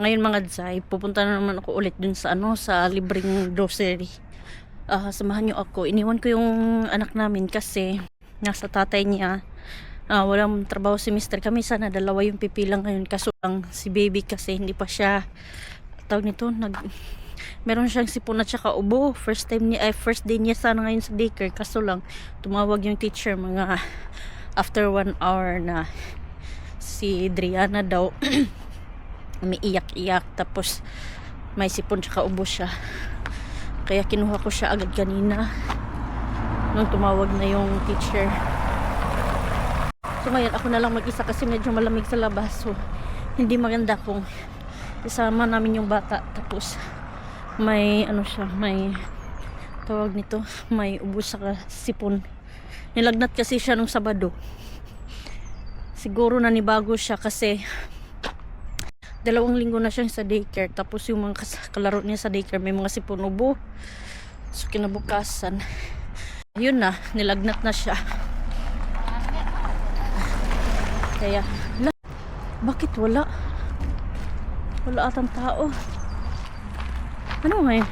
Ngayon mga Zay, pupunta na naman ako ulit dun sa sa libreng grocery. Samahan niyo ako. Iniwan ko yung anak namin kasi nasa tatay niya. Walang trabaho si Mr. Kami sana dalawa yung pipilang ngayon, kaso lang si baby kasi hindi pa siya tawag nito meron siyang sipon at saka ubo. First day niya sana ngayon sa daycare, kaso lang tumawag yung teacher mga after 1 hour na si Adriana daw umiiyak-iyak, tapos may sipon tsaka ubo siya, kaya kinuha ko siya agad kanina nung tumawag na yung teacher. So ngayon ako na lang mag-isa kasi medyo malamig sa labas, so hindi maganda kung isama namin yung bata tapos may siya, may tawag nito, may ubo sa sipon. Nilagnat kasi siya nung Sabado, siguro nanibago siya kasi 2 linggo na siya sa daycare, tapos yung mga kalaro niya sa daycare may mga sipon, ubo. So kinabukasan yun na, nilagnat na siya. Kaya bakit wala atang tao? Ano ngayon?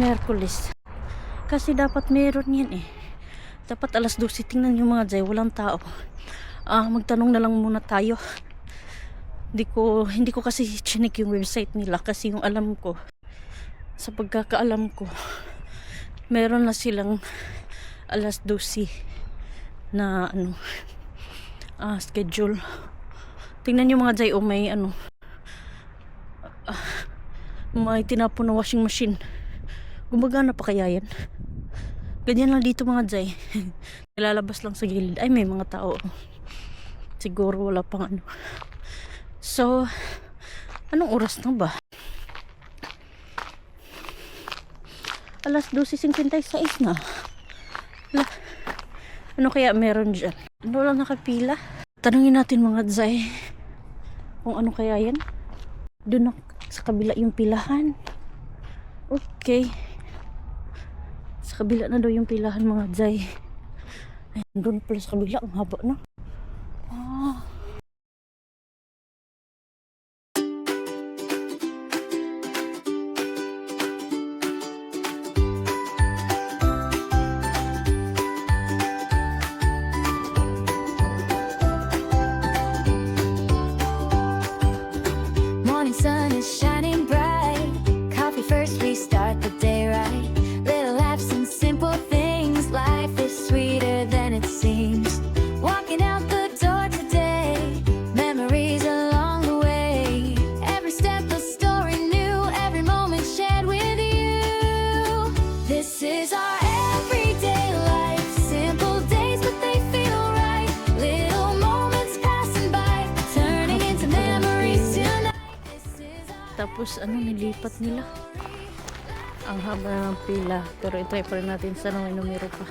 Miyerkules. Kasi dapat meron yan eh. Dapat alas 12. Tingnan yung mga Zay, walang tao. Magtanong na lang muna tayo. Hindi ko kasi chinik yung website nila, kasi yung alam ko, sa pagkakaalam ko, meron na silang alas 12 na schedule. Tingnan nyo mga Zay, may may tinapon na washing machine. Gumagana pa kaya yan? Ganyan lang dito mga Zay. Nilalabas lang sa gilid. Ay, may mga tao. Siguro wala pang So, anong oras na ba? Alas 12:56 na. Ano kaya meron dyan? Ano lang nakapila? Tanungin natin mga Zay kung ano kaya yan. Doon sa kabila yung pilahan. Okay. Sa kabila na daw yung pilahan mga Zay. Ay, doon pala sa kabila. Ang haba na. Morning sun is shining bright. Coffee first, we start the day right. Little laughs and simple things. Life is sweeter than it seems. Walking out the door today, memories along the way. Every step a story new, every moment shared with you. This is our everyday life. Simple days, but they feel right. Little moments passing by, turning into memories tonight. Tapos nilipat nila. Ang haba ng pila, pero i-try pa rin natin sa may numero pa.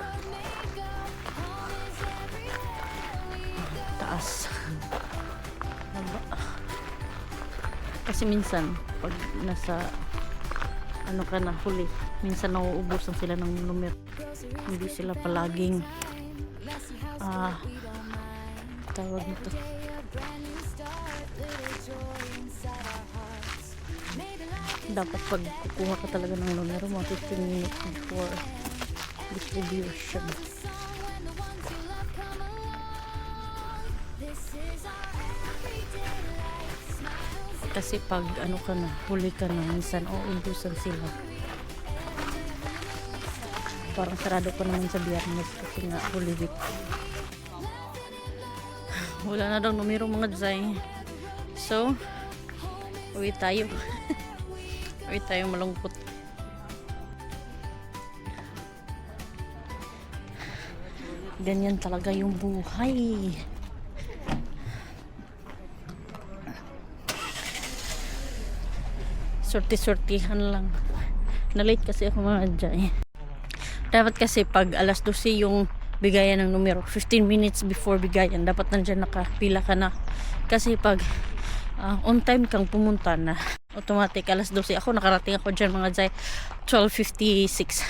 Taas. Haba. Kasi minsan pag nasa ka na huli, minsan nauubusan sila ng numero. Hindi sila palaging tawag nito. Dapat pag kukuha ka talaga ng numero, mga 15 minutes before distribution. Kasi pag ka na, huli ka na, minsan imbusan sila. Parang sarado pa naman sa Biyernes kasi nga huli week. Wala na daw numero mga Zay. So, uwi tayo. Uwi tayo malungkot. Ganyan talaga yung buhay. Sorti-sortihan lang. Na-late kasi ako mga Zay. Dapat kasi pag alas 12 yung bigayan ng numero, 15 minutes before bigayan, dapat nandyan nakapila ka na. Kasi pag on time kang pumunta na, automatic alas 12. Ako nakarating ako dyan mga Zay 12:56.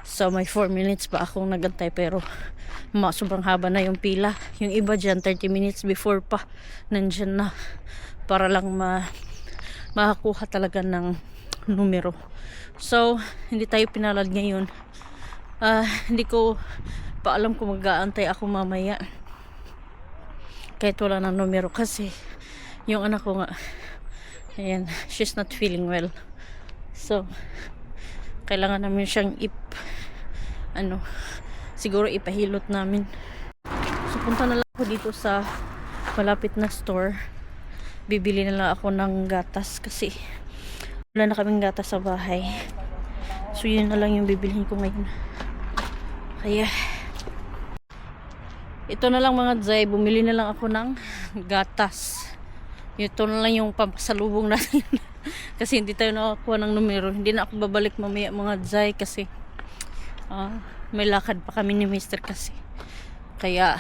So may 4 minutes pa akong nagantay, pero sobrang haba na yung pila. Yung iba dyan 30 minutes before pa nandyan na, para lang makakuha talaga ng numero. So, hindi tayo pinalad ngayon. Hindi ko pa alam kung mag-aantay ako mamaya. Kahit wala ng numero kasi yung anak ko nga, ayan, she's not feeling well. So, kailangan namin siyang siguro ipahilot namin. So, punta na lang ako dito sa malapit na store. Bibili na lang ako ng gatas kasi wala na kaming gatas sa bahay. So, yun na lang yung bibilihin ko ngayon. Kaya, ito na lang mga Zay, bumili na lang ako ng gatas. Ito na lang yung pampasalubong natin. Kasi hindi tayo nakakuha ng numero. Hindi na ako babalik mamaya mga Zay kasi may lakad pa kami ni Mr. kasi. Kaya,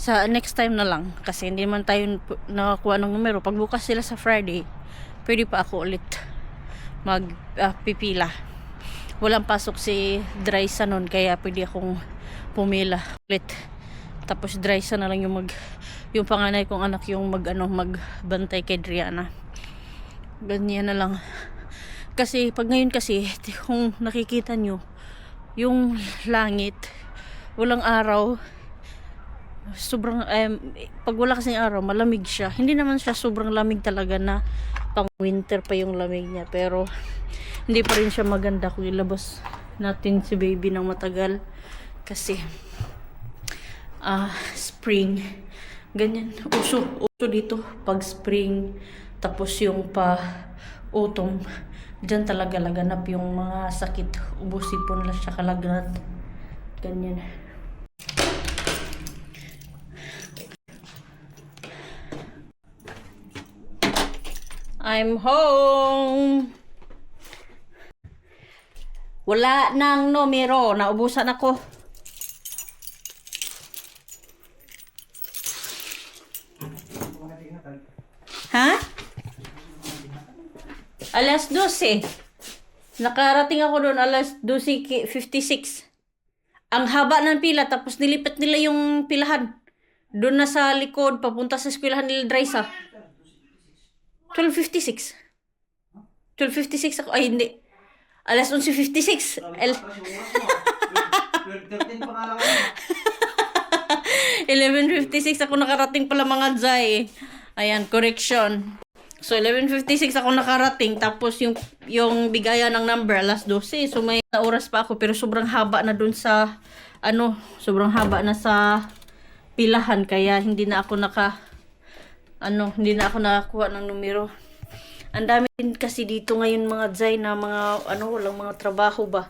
sa next time na lang kasi hindi man tayo nakakuha ng numero. Pag bukas sila sa Friday, pwede pa ako ulit magpipila. Walang pasok si Drysa nun kaya pwede akong pumila ulit. Tapos Drysa na lang yung panganay kong anak yung magbantay kay Driana. Ganyan na lang. Kasi pag ngayon kasi kung nakikita nyo yung langit, walang araw, sobrang pag wala kasing araw malamig siya. Hindi naman siya sobrang lamig talaga na pang winter pa yung lamig niya, pero hindi pa rin siya maganda kung ilabas natin si baby ng matagal kasi spring ganyan, uso dito pag spring, tapos yung pa autumn dyan talaga laganap yung mga sakit, ubusipon lang siya kalagnat ganyan. I'm home. Wala nang numero. Naubusan ako. Ha? Alas 12. Nakarating ako doon alas 12:56. Ang haba ng pila tapos nilipat nila yung pilahan. Doon na sa likod papunta sa eskwelahan nila Drysa. 12:56. 12:56 ako. Ay, hindi. Alas 11:56. 11:56 ako nakarating pala mga Zay. Ayan, correction. So, 11:56 ako nakarating. Tapos, yung bigayan ng number, alas 12. So, may oras pa ako. Pero sobrang haba na dun sa, sobrang haba na sa pilahan. Kaya, hindi na ako nakakuha ng numero. Ang dami din kasi dito ngayon mga Zay na walang mga trabaho ba.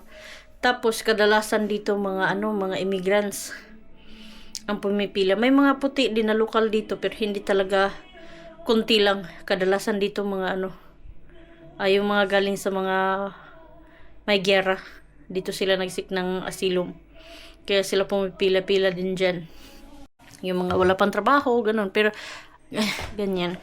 Tapos kadalasan dito mga immigrants ang pumipila. May mga puti din na lokal dito pero hindi talaga, kunti lang. Kadalasan dito mga yung mga galing sa mga may giyera. Dito sila nagsik ng asylum. Kaya sila pumipila-pila din dyan. Yung mga wala pang trabaho, ganun. Pero ganyan.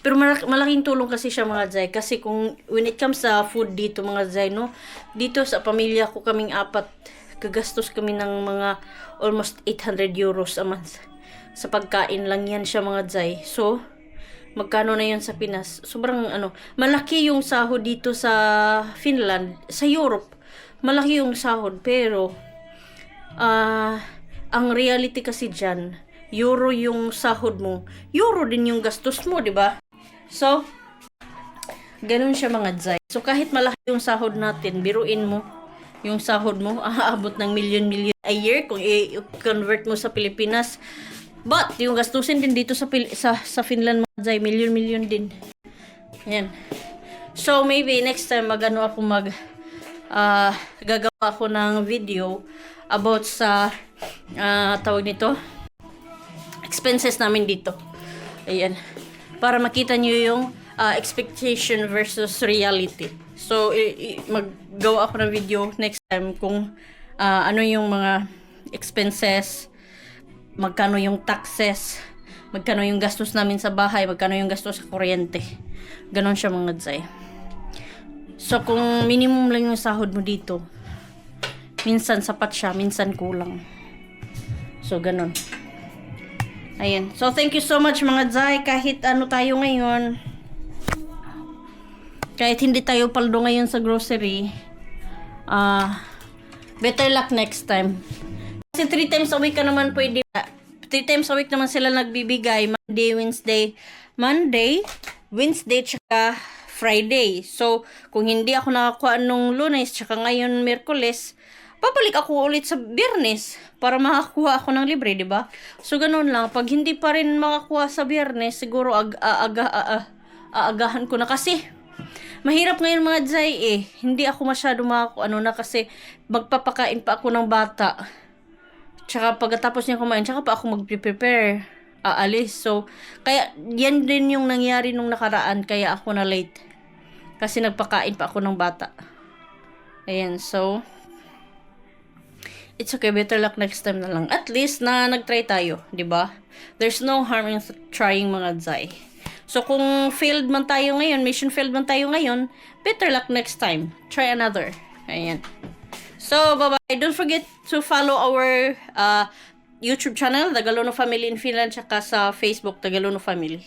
Pero malaking tulong kasi siya mga Zay. Kasi when it comes sa food dito mga Zay, no? Dito sa pamilya ko kaming 4, gagastos kami ng mga almost 800 euros a month. Sa pagkain lang yan siya mga Zay. So, magkano na yun sa Pinas? Sobrang malaki yung sahod dito sa Finland. Sa Europe, malaki yung sahod. Pero, ang reality kasi dyan, euro yung sahod mo, euro din yung gastos mo, di ba? So, ganun siya mga Zay. So, kahit malaki yung sahod natin, biruin mo, yung sahod mo, aabot ng million a year kung i-convert mo sa Pilipinas. But, yung gastusin din dito sa Finland mga Zay, million din. Ayan. So, maybe next time, gagawa ako ng video about sa, tawag nito, expenses namin dito. Ayan. Para makita nyo yung expectation versus reality. So, maggawa ako ng video next time kung ano yung mga expenses, magkano yung taxes, magkano yung gastos namin sa bahay, magkano yung gastos sa kuryente. Ganon siya mga Zay. So, kung minimum lang yung sahod mo dito, minsan sapat siya, minsan kulang. So, ganon. Ayan. So, thank you so much mga Zay. Kahit ano tayo ngayon, kahit hindi tayo paldo ngayon sa grocery, better luck next time. Kasi 3 times a week ka naman pwede. 3 times a week naman sila nagbibigay. Monday, Wednesday, tsaka Friday. So, kung hindi ako nakakuha nung Lunes, tsaka ngayon Miyerkules, babalik ako ulit sa Biyernes para makakuha ako ng libre, di ba? So, ganun lang. Pag hindi pa rin makakuha sa Biyernes, siguro aagahan ko na kasi mahirap ngayon mga Zay eh. Hindi ako masyado na kasi magpapakain pa ako ng bata. Tsaka pagkatapos niya kumain, tsaka pa ako mag-prepare. Aalis. So, kaya yan din yung nangyari nung nakaraan. Kaya ako na late. Kasi nagpakain pa ako ng bata. Ayan. So, it's okay. Better luck next time na lang. At least na nag-try tayo. Diba? There's no harm in trying mga Zay. So, kung failed man tayo ngayon, mission failed man tayo ngayon, better luck next time. Try another. Ayan. So, bye-bye. Don't forget to follow our YouTube channel, Tagalono Family in Finland, tsaka sa Facebook, Tagalono Family.